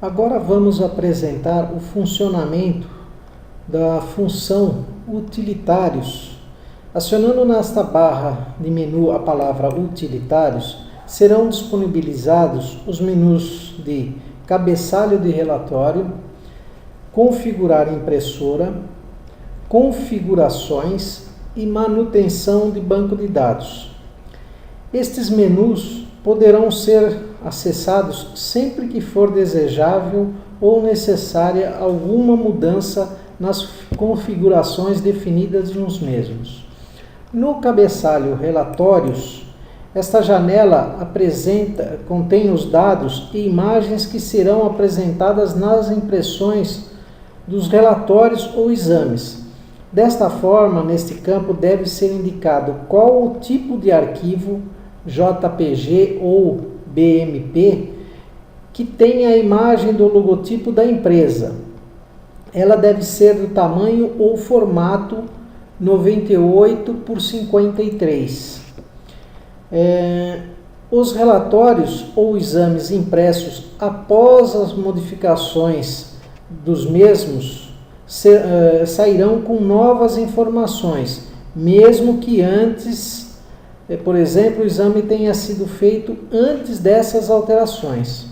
Agora vamos apresentar o funcionamento da função utilitários. Acionando nesta barra de menu a palavra utilitários, serão disponibilizados os menus de cabeçalho de relatório, configurar impressora, configurações e manutenção de banco de dados. Estes menus poderão ser acessados sempre que for desejável ou necessária alguma mudança nas configurações definidas nos mesmos. No cabeçalho Relatórios, esta janela contém os dados e imagens que serão apresentadas nas impressões dos relatórios ou exames. Desta forma, neste campo deve ser indicado qual o tipo de arquivo, JPG ou BMP, que tem a imagem do logotipo da empresa. Ela deve ser do tamanho ou formato 98 por 53. Os relatórios ou exames impressos após as modificações dos mesmos sairão com novas informações, mesmo que antes, por exemplo, o exame tenha sido feito antes dessas alterações.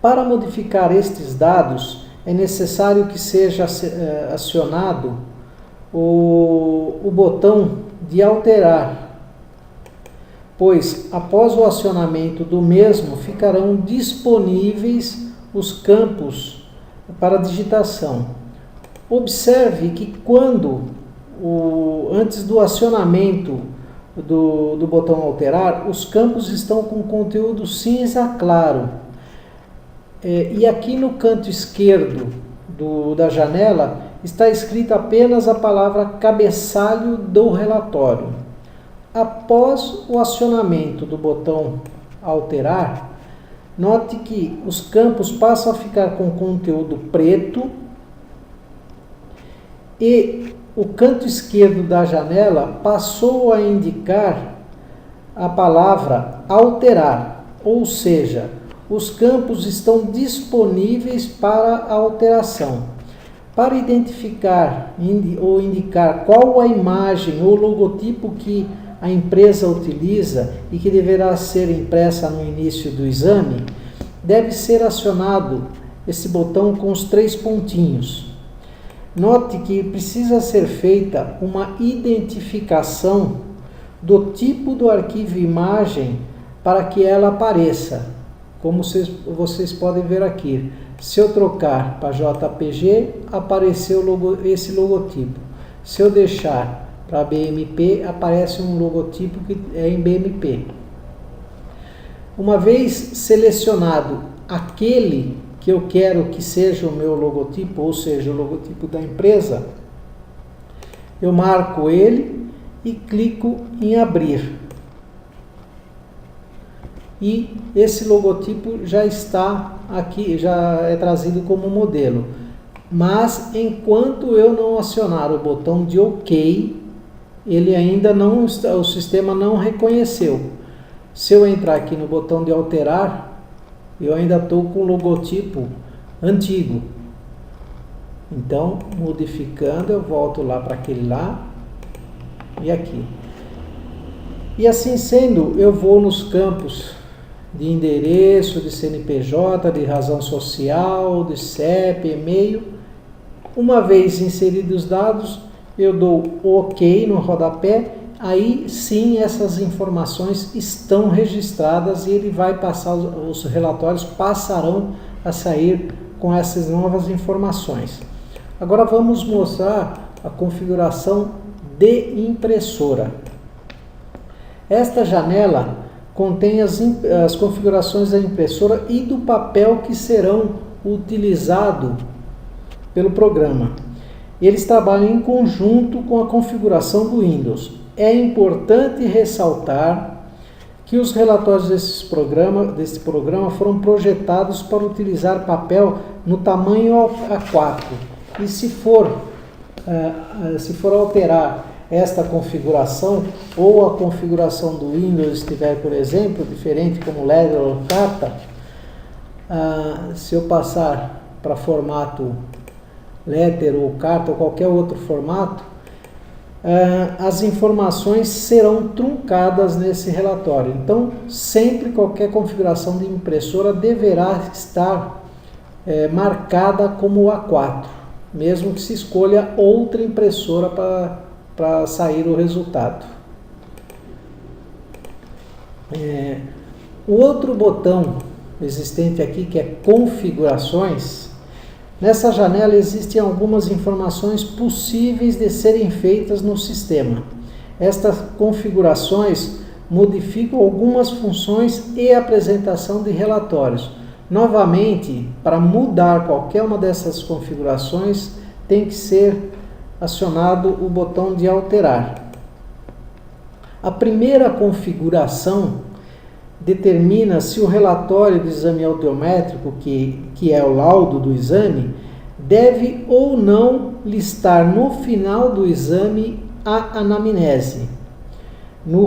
Para modificar estes dados, é necessário que seja acionado o botão de alterar, pois após o acionamento do mesmo ficarão disponíveis os campos para digitação. Observe que antes do acionamento do botão alterar, os campos estão com conteúdo cinza claro. E aqui no canto esquerdo da janela está escrita apenas a palavra cabeçalho do relatório. Após o acionamento do botão alterar, note que os campos passam a ficar com conteúdo preto e o canto esquerdo da janela passou a indicar a palavra alterar, ou seja, os campos estão disponíveis para a alteração. Para identificar ou indicar qual a imagem ou logotipo que a empresa utiliza e que deverá ser impressa no início do exame, deve ser acionado esse botão com os 3 pontinhos. Note que precisa ser feita uma identificação do tipo do arquivo imagem para que ela apareça, como vocês podem ver aqui. Se eu trocar para JPG, apareceu esse logotipo. Se eu deixar para BMP, aparece um logotipo que é em BMP. Uma vez selecionado aquele que eu quero que seja o meu logotipo, ou seja, o logotipo da empresa, eu marco ele e clico em abrir. E esse logotipo já está aqui, já é trazido como modelo. Mas enquanto eu não acionar o botão de OK, ele ainda não está, o sistema não reconheceu. Se eu entrar aqui no botão de alterar, eu ainda estou com o logotipo antigo. Então, modificando, eu volto lá para aquele lá e aqui. E assim sendo, eu vou nos campos de endereço, de CNPJ, de razão social, de CEP, e-mail. Uma vez inseridos os dados, eu dou OK no rodapé, aí sim essas informações estão registradas e ele vai passar, os relatórios passarão a sair com essas novas informações. Agora vamos mostrar a configuração de impressora. Esta janela contém as configurações da impressora e do papel que serão utilizados pelo programa. Eles trabalham em conjunto com a configuração do Windows. É importante ressaltar que os relatórios desse programa foram projetados para utilizar papel no tamanho A4. E se for alterar esta configuração ou a configuração do Windows estiver, por exemplo, diferente como Leather ou Carta, se eu passar para formato letter ou carta ou qualquer outro formato, as informações serão truncadas nesse relatório. Então, sempre qualquer configuração de impressora deverá estar marcada como A4, mesmo que se escolha outra impressora para sair o resultado. O outro botão existente aqui, que é configurações, nessa janela existem algumas informações possíveis de serem feitas no sistema. Estas configurações modificam algumas funções e apresentação de relatórios. Novamente, para mudar qualquer uma dessas configurações, tem que ser acionado o botão de alterar. A primeira configuração determina se o relatório de exame audiométrico, que é o laudo do exame, deve ou não listar no final do exame a anamnese, no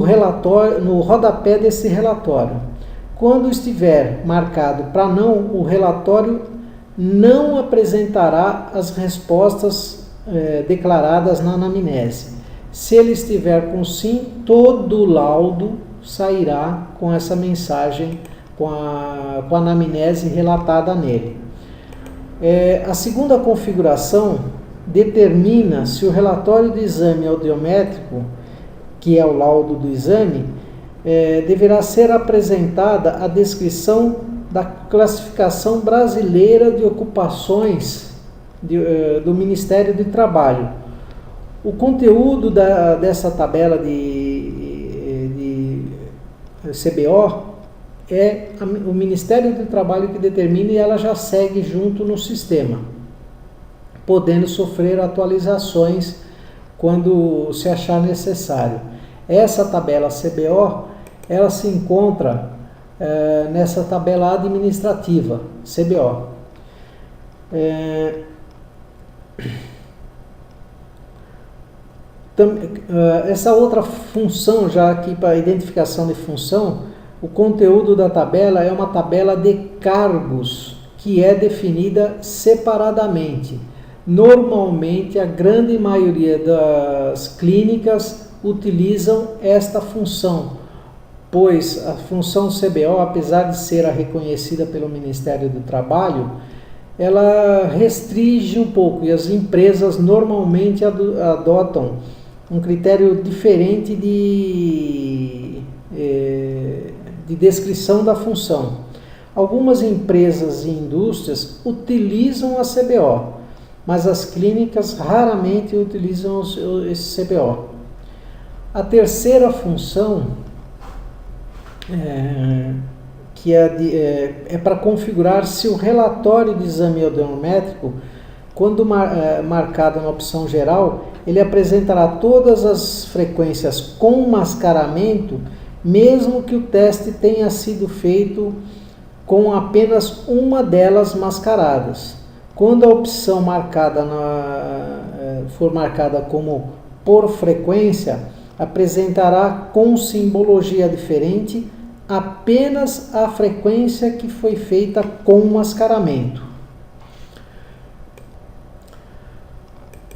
rodapé desse relatório. Quando estiver marcado para não, o relatório não apresentará as respostas declaradas na anamnese. Se ele estiver com sim, todo o laudo sairá com essa mensagem, com a anamnese relatada nele. A segunda configuração determina se o relatório de exame audiométrico, que é o laudo do exame, deverá ser apresentada a descrição da classificação brasileira de ocupações do Ministério do Trabalho. O conteúdo dessa tabela de CBO é o Ministério do Trabalho que determina e ela já segue junto no sistema, podendo sofrer atualizações quando se achar necessário. Essa tabela CBO, ela se encontra nessa tabela administrativa, CBO. Essa outra função, já aqui para identificação de função, o conteúdo da tabela é uma tabela de cargos que é definida separadamente. Normalmente, a grande maioria das clínicas utilizam esta função, pois a função CBO, apesar de ser a reconhecida pelo Ministério do Trabalho, ela restringe um pouco e as empresas normalmente adotam um critério diferente de descrição da função. Algumas empresas e indústrias utilizam a CBO, mas as clínicas raramente utilizam esse CBO. A terceira função que é para configurar se o relatório de exame audiométrico, quando marcado na opção geral, ele apresentará todas as frequências com mascaramento, mesmo que o teste tenha sido feito com apenas uma delas mascaradas. Quando a opção for marcada como por frequência, apresentará com simbologia diferente apenas a frequência que foi feita com mascaramento.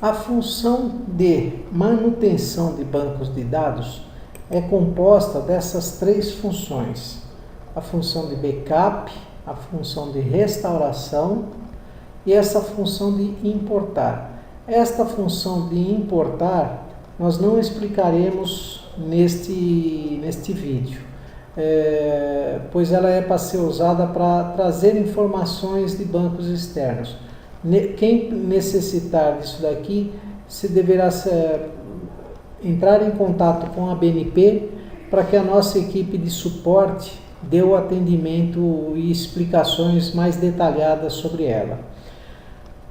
A função de manutenção de bancos de dados é composta dessas três funções: a função de backup, a função de restauração e essa função de importar. Esta função de importar nós não explicaremos neste vídeo, pois ela é para ser usada para trazer informações de bancos externos. Quem necessitar disso daqui, se deverá entrar em contato com a BNP para que a nossa equipe de suporte dê o atendimento e explicações mais detalhadas sobre ela.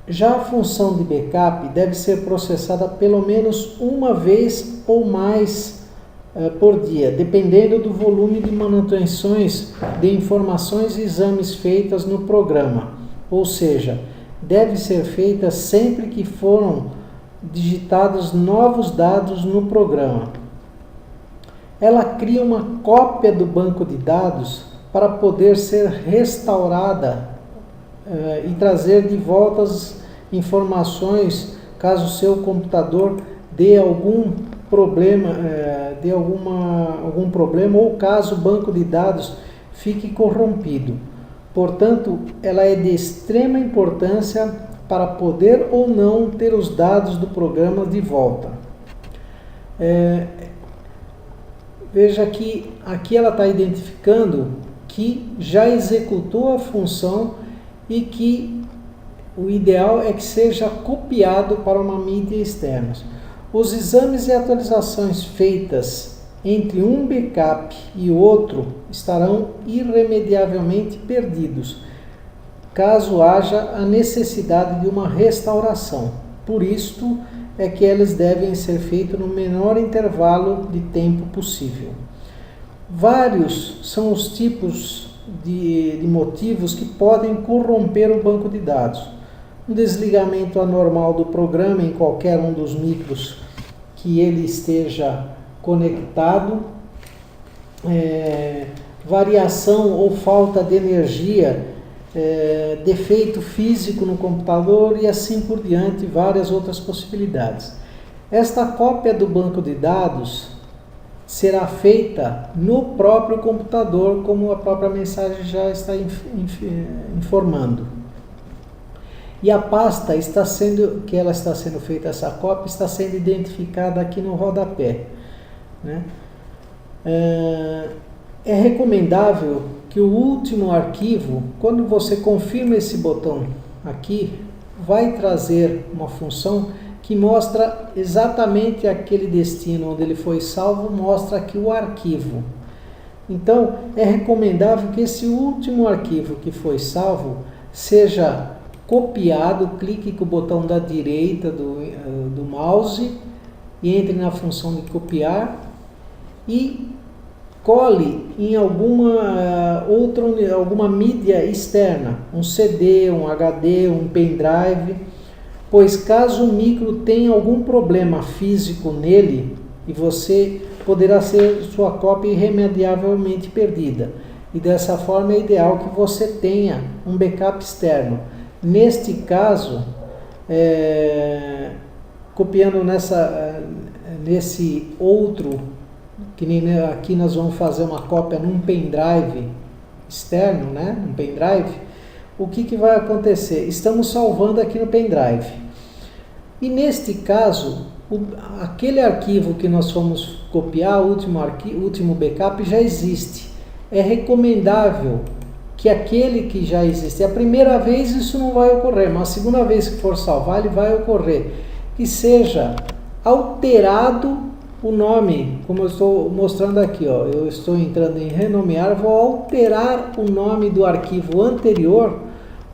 Já a função de backup deve ser processada pelo menos uma vez ou mais por dia, dependendo do volume de manutenções de informações e exames feitas no programa, ou seja, deve ser feita sempre que foram digitados novos dados no programa. Ela cria uma cópia do banco de dados para poder ser restaurada e trazer de volta as informações caso o seu computador dê algum problema, algum problema ou caso o banco de dados fique corrompido. Portanto, ela é de extrema importância para poder ou não ter os dados do programa de volta. Veja que aqui ela está identificando que já executou a função e que o ideal é que seja copiado para uma mídia externa. Os exames e atualizações feitas entre um backup e outro estarão irremediavelmente perdidos, caso haja a necessidade de uma restauração. Por isto é que eles devem ser feitos no menor intervalo de tempo possível. Vários são os tipos de motivos que podem corromper o banco de dados. Um desligamento anormal do programa em qualquer um dos micros que ele esteja conectado, variação ou falta de energia, defeito físico no computador e assim por diante, várias outras possibilidades. Esta cópia do banco de dados será feita no próprio computador, como a própria mensagem já está informando. E a pasta que ela está sendo feita, essa cópia, está sendo identificada aqui no rodapé, né? É recomendável que o último arquivo, quando você confirma esse botão aqui, vai trazer uma função que mostra exatamente aquele destino onde ele foi salvo, mostra aqui o arquivo. Então, é recomendável que esse último arquivo que foi salvo seja copiado, clique com o botão da direita do mouse e entre na função de copiar e cole em alguma mídia externa, um CD, um HD, um pendrive, pois caso o micro tenha algum problema físico nele, e você poderá ser sua cópia irremediavelmente perdida. E dessa forma é ideal que você tenha um backup externo. Neste caso, copiando nesse outro, que nem aqui nós vamos fazer uma cópia num pendrive externo, né? Um pendrive. O que vai acontecer? Estamos salvando aqui no pendrive. E neste caso, aquele arquivo que nós fomos copiar, o último backup, já existe. É recomendável que aquele que já existe, a primeira vez isso não vai ocorrer, mas a segunda vez que for salvar, ele vai ocorrer. Que seja alterado o nome, como eu estou mostrando aqui, ó, eu estou entrando em renomear, vou alterar o nome do arquivo anterior,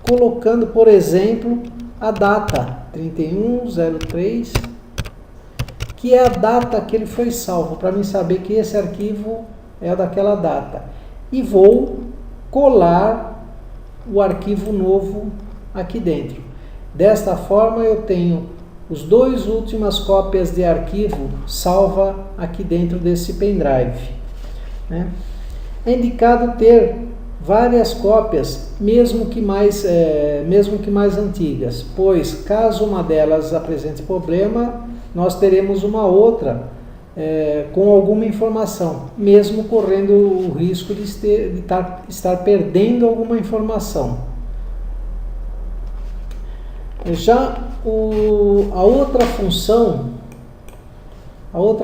colocando, por exemplo, a data 3103, que é a data que ele foi salvo, para mim saber que esse arquivo é daquela data. E vou colar o arquivo novo aqui dentro. Desta forma eu tenho os dois últimas cópias de arquivo salva aqui dentro desse pendrive, né? É indicado ter várias cópias, mesmo que mais antigas, pois caso uma delas apresente problema, nós teremos uma outra com alguma informação, mesmo correndo o risco de estar perdendo alguma informação. Já a outra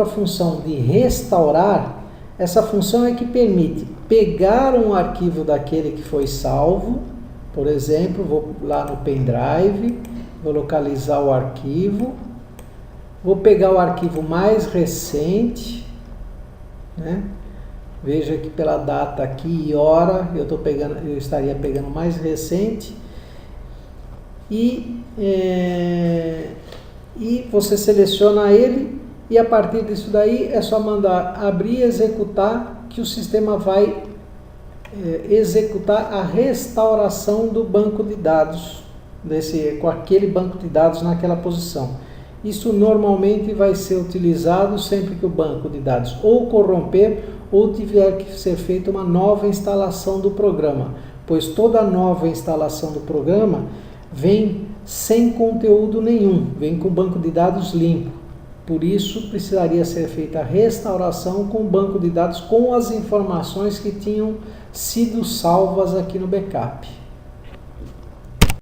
função de restaurar, essa função é que permite pegar um arquivo daquele que foi salvo, por exemplo, vou lá no pendrive, vou localizar o arquivo, vou pegar o arquivo mais recente, né? Veja que pela data aqui e hora eu estaria pegando o mais recente e você seleciona ele e a partir disso daí é só mandar abrir e executar, que o sistema vai executar a restauração do banco de dados com aquele banco de dados naquela posição. Isso normalmente vai ser utilizado sempre que o banco de dados ou corromper ou tiver que ser feita uma nova instalação do programa, pois toda nova instalação do programa vem sem conteúdo nenhum, vem com o banco de dados limpo. Por isso, precisaria ser feita a restauração com o banco de dados com as informações que tinham sido salvas aqui no backup.